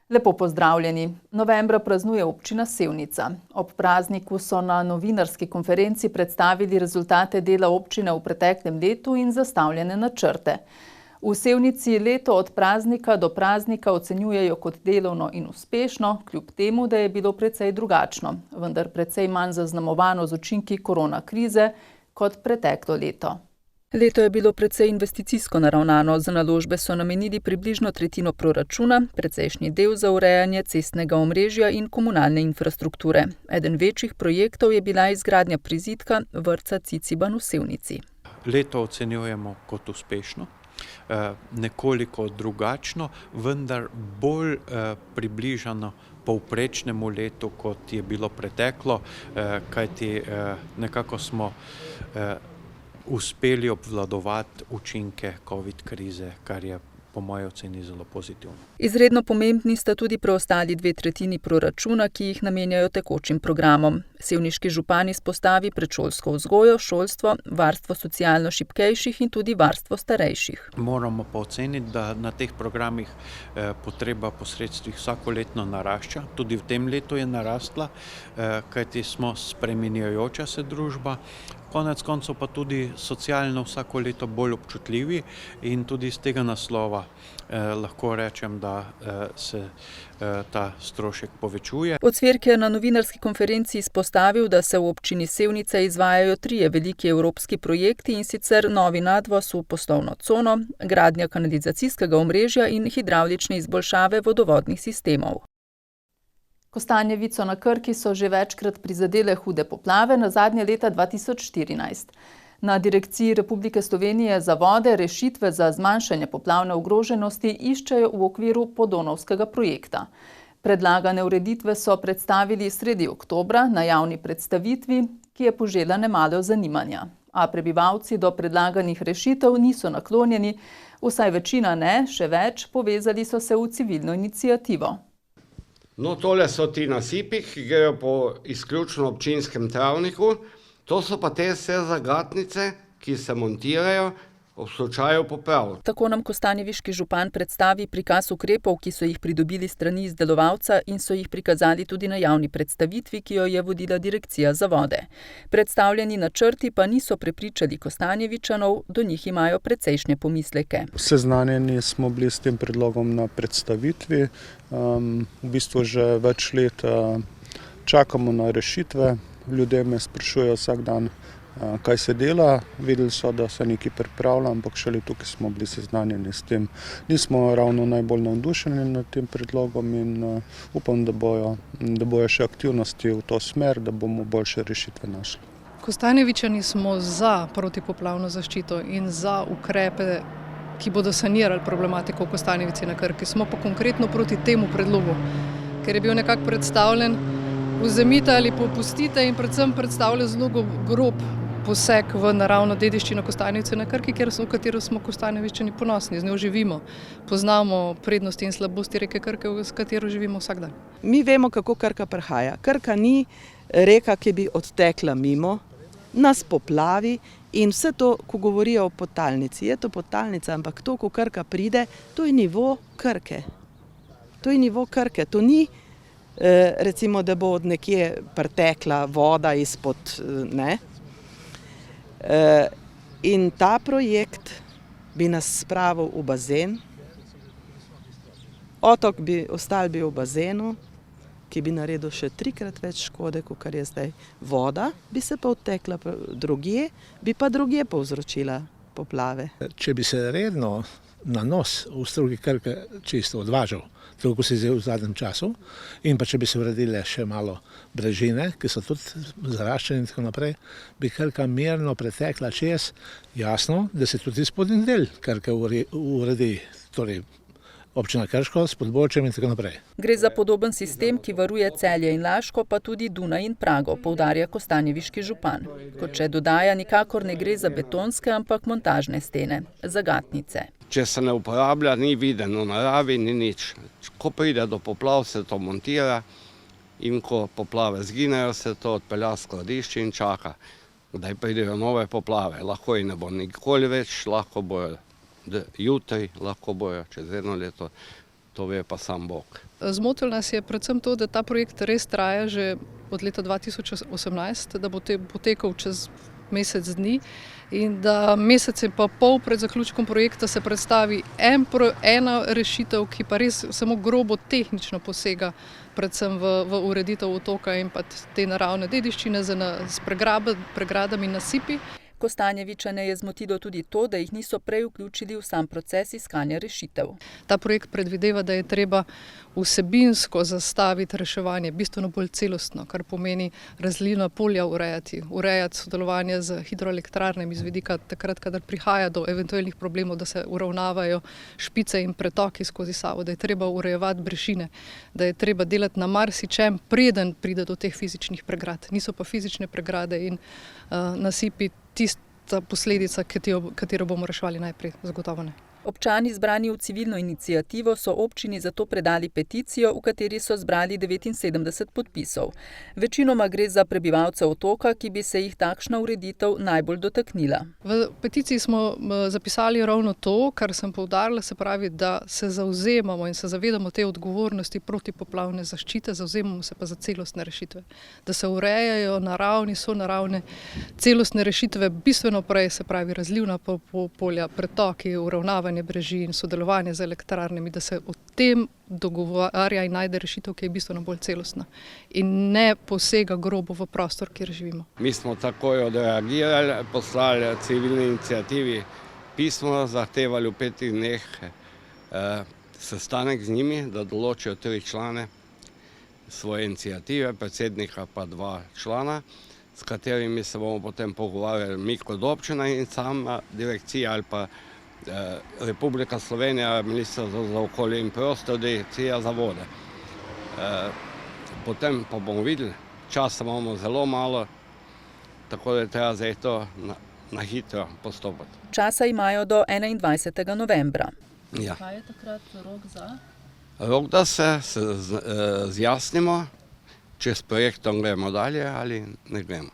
Lepo pozdravljeni. Novembra praznuje občina Sevnica. Ob prazniku so na novinarski konferenci predstavili rezultate dela občine v preteklem letu in zastavljene načrte. V Sevnici leto od praznika do praznika ocenjujejo kot delovno in uspešno, kljub temu, da je bilo precej drugačno, vendar precej manj zaznamovano z učinki korona krize kot preteklo leto. Leto je bilo precej investicijsko naravnano, za naložbe so namenili približno tretjino proračuna, precejšnji del za urejanje cestnega omrežja in komunalne infrastrukture. Eden večjih projektov je bila izgradnja prizidka vrtca Ciciban v Sevnici. Leto ocenjujemo kot uspešno, nekoliko drugačno, vendar bolj približano povprečnemu letu, kot je bilo preteklo, kajti nekako smo uspeli obvladovati učinke COVID krize, kar je po moji oceni zelo pozitivno. Izredno pomembni sta tudi preostali 2/3 proračuna, ki jih namenjajo tekočim programom. Sevniški župan izpostavi predšolsko vzgojo, šolstvo, varstvo socialno šibkejših in tudi varstvo starejših. Moramo pa oceniti, da na teh programih potreba po sredstvih vsakoletno narašča. Tudi v tem letu je narastla, kajti smo spreminjajoča se družba. Konec koncev pa tudi socialno vsako leto bolj občutljivi in tudi iz tega naslova lahko rečem, da se ta strošek povečuje. Ocvirk je na novinarski konferenci izpostavil, da se v občini Sevnica izvajajo 3 veliki evropski projekti, in sicer novi nadvoz v poslovno cono, gradnja kanalizacijskega omrežja in hidravlične izboljšave vodovodnih sistemov. Kostanjevico na Krki so že večkrat prizadele hude poplave, nazadnje leta 2014. Na Direkciji Republike Slovenije za vode rešitve za zmanjšanje poplavne ogroženosti iščejo v okviru Podonovskega projekta. Predlagane ureditve so predstavili sredi oktobra na javni predstavitvi, ki je požela nemalo zanimanja. A prebivalci do predlaganih rešitev niso naklonjeni, vsaj večina ne, še več, povezali so se v civilno iniciativo. No, tole so ti nasipi, ki grejo po izključno občinskem travniku. To so pa te vse zagatnice, ki se montirajo ob slučaju poplav. Tako nam kostanjeviški župan predstavi prikaz ukrepov, ki so jih pridobili strani izdelovalca in so jih prikazali tudi na javni predstavitvi, ki jo je vodila Direkcija za vode. Predstavljeni načrti pa niso prepričali Kostanjevičanov, do njih imajo precejšnje pomisleke. Seznanjeni smo bili s tem predlogom na predstavitvi. V bistvu že več let čakamo na rešitve. Ljudje me sprašujejo vsak dan, kaj se dela. Videli so, da se nekaj pripravlja, ampak šele tukaj smo bili seznanjeni s tem. Nismo ravno najbolj navdušeni nad tem predlogom in upam, da bojo še aktivnosti v to smer, da bomo boljše rešitve našli. Kostanjevičani smo za protipoplavno zaščito in za ukrepe, ki bodo sanirali problematiko v Kostanjevici na Krki. Smo pa konkretno proti temu predlogu, ker je bil nekako predstavljen vzemite ali popustite in predvsem predstavlja zelo grob poseg v naravno dediščino Kostanjevice na Krki, v katero smo Kostanjevičani ponosni, z njo živimo. Poznamo prednosti in slabosti reke Krke, s katero živimo vsak dan. Mi vemo, kako Krka prihaja. Krka ni reka, ki bi odtekla mimo, nas poplavi in vse to, ko govorijo o podtalnici. Je to podtalnica, ampak to, ko Krka pride, to je nivo Krke. To je nivo Krke, to ni recimo, da bo od nekje pritekla voda izpod, ne. In ta projekt bi nas spravil v bazen, otok bi ostal v bazenu, ki bi naredil še 3-krat več škode, kot je zdaj. Voda bi se pa odtekla drugje, bi pa drugje povzročila poplave. Če bi se redno nanos v strugi Krke čisto odvažal, tako kot se je v zadnjem času, in pa če bi se uredile še malo brežine, ki so tudi zaraščene in tako naprej, bi Krka mirno pretekla čez. Jasno, da se tudi spodnji del Krke uredi, torej občina Krško s Podbolčem in tako naprej. Gre za podoben sistem, ki varuje Celje in Laško, pa tudi Dunaj in Prago, poudarja kostanjeviški župan. Kot še dodaja, nikakor ne gre za betonske, ampak montažne stene, zagatnice. Če se ne uporablja, ni videno v naravi, ni nič. Ko pride do poplav, se to montira in ko poplave zginejo, se to odpelja v skladišče in čaka, kdaj pridejo nove poplave. Lahko jih ne bo nikoli več, lahko bojo jutri, lahko bojo čez 1 leto. to ve pa sam Bog. Zmotil nas je predvsem to, da ta projekt res traja že od leta 2018, da bo potekal čez mesec dni in da mesec in pa pol pred zaključkom projekta se predstavi ena rešitev, ki pa res samo grobo tehnično posega predvsem v ureditev otoka in pa te naravne dediščine s pregradami, nasipi. Kostanjevičane je zmotilo tudi to, da jih niso prej vključili v sam proces iskanja rešitev. Ta projekt predvideva, da je treba vsebinsko zastaviti reševanje bistveno bolj celostno, kar pomeni različna polja urejati sodelovanje z hidroelektrarnami z vidika takrat, kadar prihaja do eventualnih problemov, da se uravnavajo špice in pretoki skozi Savo, da je treba urejevati brežine, da je treba delati na marsičem, preden pride do teh fizičnih pregrad. Niso pa fizične pregrade in nasipi tista posledica, katero bomo reševali najprej, zagotovo ne. Občani zbrani v civilno iniciativo so občini zato predali peticijo, v kateri so zbrali 79 podpisov. Večinoma gre za prebivalce otoka, ki bi se jih takšna ureditev najbolj dotaknila. V peticiji smo zapisali ravno to, kar sem poudarila, se pravi, da se zavzemamo in se zavedamo te odgovornosti protipoplavne zaščite, zavzemamo se pa za celostne rešitve. Da se urejajo sonaravne celostne rešitve bistveno prej, se pravi razlivna polja, pretoki, uravnavanje brežin, sodelovanje z elektrarnami, da se o tem dogovarja in najde rešitev, ki je bistveno bolj celostna in ne posega grobo v prostor, kjer živimo. Mi smo takoj odreagirali, poslali civilni iniciativi pismo, zahtevali v 5 dneh sestanek z njimi, da določijo 3 člane svoje iniciative, predsednika pa 2 člana, s katerimi se bomo potem pogovarjali mi kot občina in sama direkcija ali pa Republika Slovenija, Ministrstvo za okolje in prostor, Direkcija za vode. Potem pa bomo videli, časa imamo zelo malo, tako da je treba zdaj to na hitro postopati. Časa imajo do 21. novembra. Ja. Kaj je takrat rok za? Rok, da se zjasnimo, če s projektom gremo dalje ali ne gremo.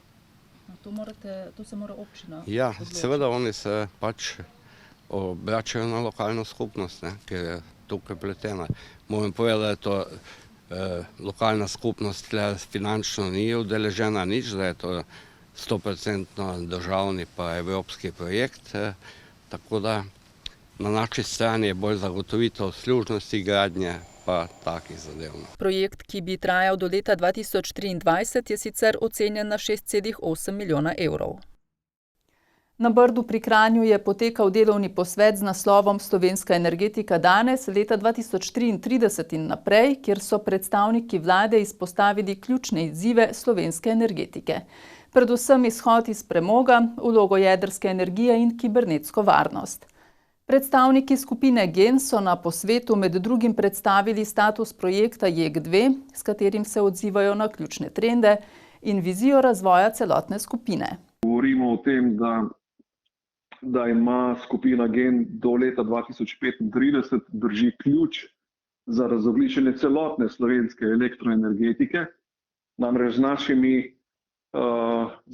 To se mora občina Ja, odločiti. seveda oni se pač obračajo na lokalno skupnost, ker je tukaj pletena. Moram povedati, da je to lokalna skupnost finančno ni udeležena nič, da je to 100% državni pa evropski projekt, tako da na naši strani je bolj zagotovitev služnosti gradnje pa takih zadev. Projekt, ki bi trajal do leta 2023, je sicer ocenjen na 6,8 milijona evrov. Na Brdu pri Kranju je potekal delovni posvet z naslovom Slovenska energetika danes, leta 2033 in naprej, kjer so predstavniki vlade izpostavili ključne izzive slovenske energetike. Predvsem izhod iz premoga, vlogo jedrske energije in kibernetsko varnost. Predstavniki skupine GEN so na posvetu med drugim predstavili status projekta JEK2, s katerim se odzivajo na ključne trende in vizijo razvoja celotne skupine. Govorimo o tem, da ima skupina GEN do leta 2035 drži ključ za razogljičenje celotne slovenske elektroenergetike, namreč z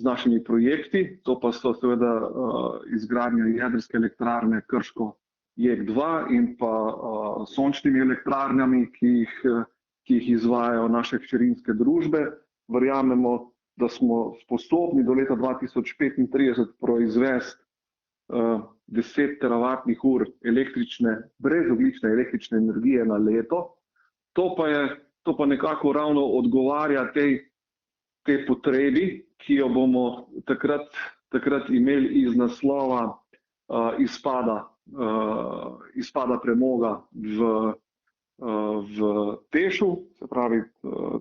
našimi projekti, to pa so seveda izgradnja jedrske elektrarne Krško JEK2 in pa sončnimi elektrarnami, ki jih izvajajo naše hčerinske družbe. Verjamemo, da smo sposobni do leta 2035 proizvesti 10 teravatnih ur brezogljične električne energije na leto. To pa nekako ravno odgovarja tej potrebi, ki jo bomo takrat imeli iz naslova izpada premoga v Tešu, se pravi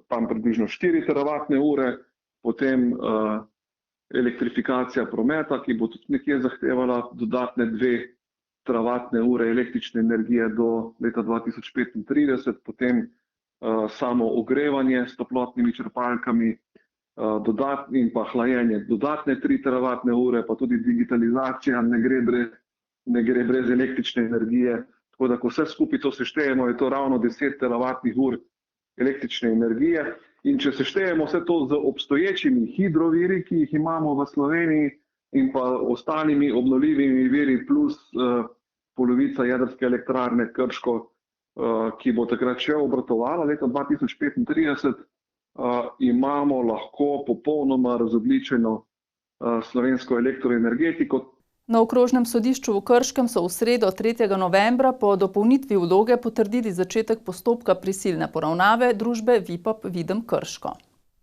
tam približno 4 teravatne ure, potem elektrifikacija prometa, ki bo tudi nekje zahtevala dodatne 2 teravatne ure električne energije do leta 2035, potem samo ogrevanje s toplotnimi črpalkami in pa hlajenje dodatne 3 teravatne ure, pa tudi digitalizacija ne gre brez električne energije. Tako da, ko vse skupaj to seštejemo, je to ravno 10 teravatnih ur električne energije. In če seštejemo vse to z obstoječimi hidroviri, ki jih imamo v Sloveniji, in pa ostalimi obnovljivimi viri plus polovica jedrske elektrarne Krško ki bo takrat še obratovala leta 2035, imamo lahko popolnoma razogljičeno slovensko elektroenergetiko. Na okrožnem sodišču v Krškem so v sredo 3. novembra po dopolnitvi vloge potrdili začetek postopka prisilne poravnave družbe Vipap Videm Krško.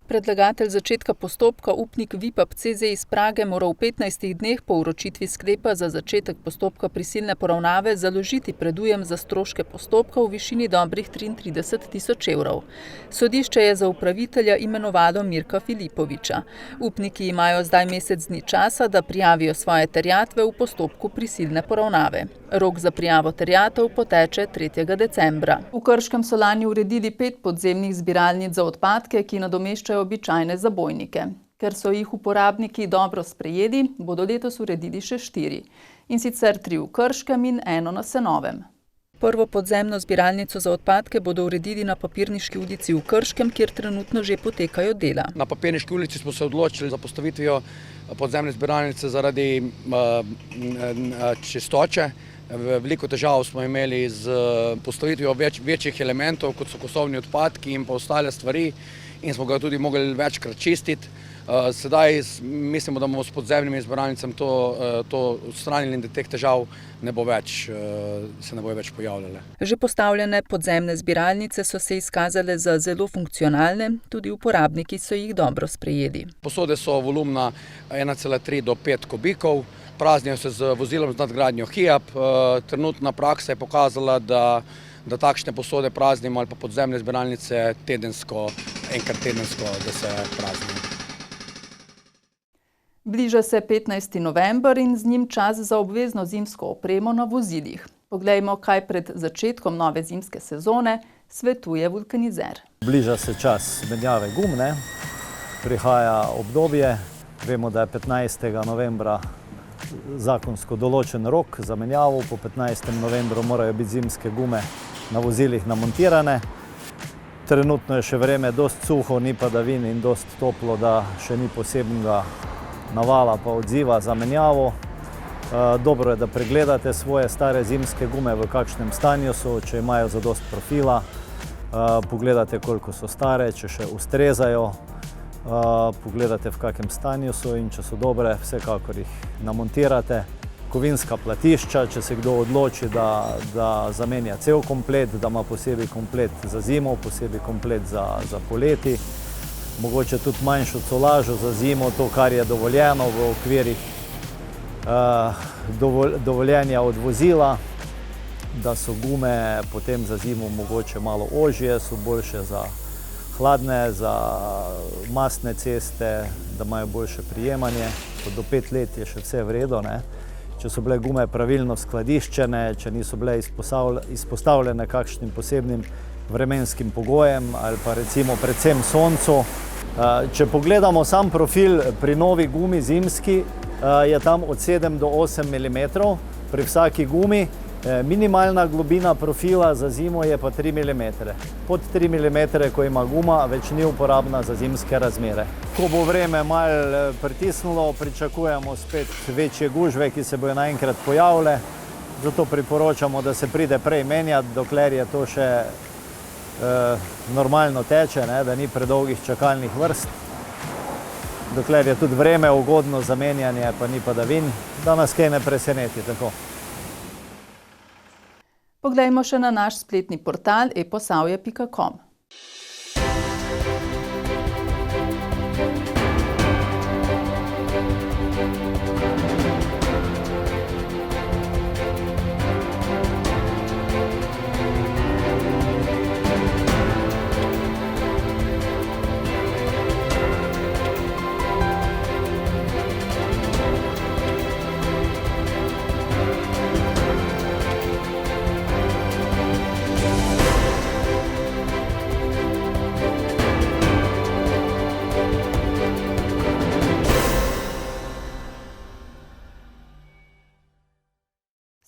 Predlagatelj začetka postopka, upnik Vipap CZ iz Prage, mora v 15 dneh po vročitvi sklepa za začetek postopka prisilne poravnave založiti predujem za stroške postopka v višini dobrih 33.000 evrov. Sodišče je za upravitelja imenovalo Mirka Filipoviča. Upniki imajo zdaj mesec dni časa, da prijavijo svoje terjatve v postopku prisilne poravnave. Rok za prijavo terjatev poteče 3. decembra. V Krškem so lani uredili 5 podzemnih zbiralnic za odpadke, ki nadomeščajo običajne zabojnike. Ker so jih uporabniki dobro sprejeli, bodo letos uredili še 4. In sicer 3 v Krškem in 1 na Senovem. Prvo podzemno zbiralnico za odpadke bodo uredili na Papirniški ulici v Krškem, kjer trenutno že potekajo dela. Na Papirniški ulici smo se odločili za postavitvijo podzemne zbiralnice zaradi čistoče. Veliko težav smo imeli z postavitvijo večjih elementov, kot so kosovni odpadki in pa ostale stvari, in smo ga tudi mogli večkrat čistiti. Sedaj mislimo, da bomo s podzemnimi zbiralnicami to odstranili in da teh težav se ne bojo več pojavljale. Že postavljene podzemne zbiralnice so se izkazale za zelo funkcionalne, tudi uporabniki so jih dobro sprejeli. Posode so volumna 1,3 do 5 kubikov, praznijo se z vozilom z nadgradnjo HIAB. Trenutna praksa je pokazala, da takšne posode praznimo ali pa podzemne zbiralnice enkrat tedensko, da se praznijo. Bliža se 15. november in z njim čas za obvezno zimsko opremo na vozilih. Poglejmo, kaj pred začetkom nove zimske sezone svetuje vulkanizer. Bliža se čas menjave gum, prihaja obdobje. Vemo, da je 15. novembra zakonsko določen rok za menjavo. Po 15. novembru morajo biti zimske gume na vozilih namontirane. Trenutno je še vreme dost suho, ni padavin in dost toplo, da še ni posebnega navala pa odziva za menjavo. Dobro je, da pregledate svoje stare zimske gume, v kakšnem stanju so, če imajo zadost profila. Pogledate, koliko so stare, če še ustrezajo. Pogledate, v kakem stanju so, in če so dobre, vsekakor jih namontirate. Kovinska platišča, če se kdo odloči, da zamenja cel komplet, da ima posebej komplet za zimo, posebej komplet za poleti. Mogoče tudi manjšo colažo za zimo, to, kar je dovoljeno v okvirih dovoljenja od vozila, da so gume potem za zimo mogoče malo ožje, so boljše za hladne, za mastne ceste, da imajo boljše prijemanje. Do 5 let je še vse v redu, Če so bile gume pravilno skladiščene, če niso bile izpostavljene kakšnim posebnim vremenskim pogojem ali pa recimo predvsem soncu. Če pogledamo sam profil pri novi gumi zimski, je tam od 7 do 8 mm pri vsaki gumi. Minimalna globina profila za zimo je pa 3 mm. Pod 3 mm, ko ima guma, več ni uporabna za zimske razmere. Ko bo vreme malo pritisnilo, pričakujemo spet večje gužve, ki se bojo naenkrat pojavile. Zato priporočamo, da se pride prej menjati, dokler je to še normalno teče, da ni predolgih čakalnih vrst. Dokler je tudi vreme ugodno za menjanje, pa ni padavin, da nas kaj ne preseneti tako. Poglejmo še na naš spletni portal eposavje.com.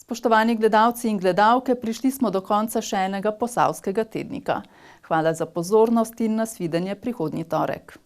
Spoštovani gledalci in gledalke, prišli smo do konca še enega Posavskega tednika. Hvala za pozornost in nasvidenje prihodnji torek.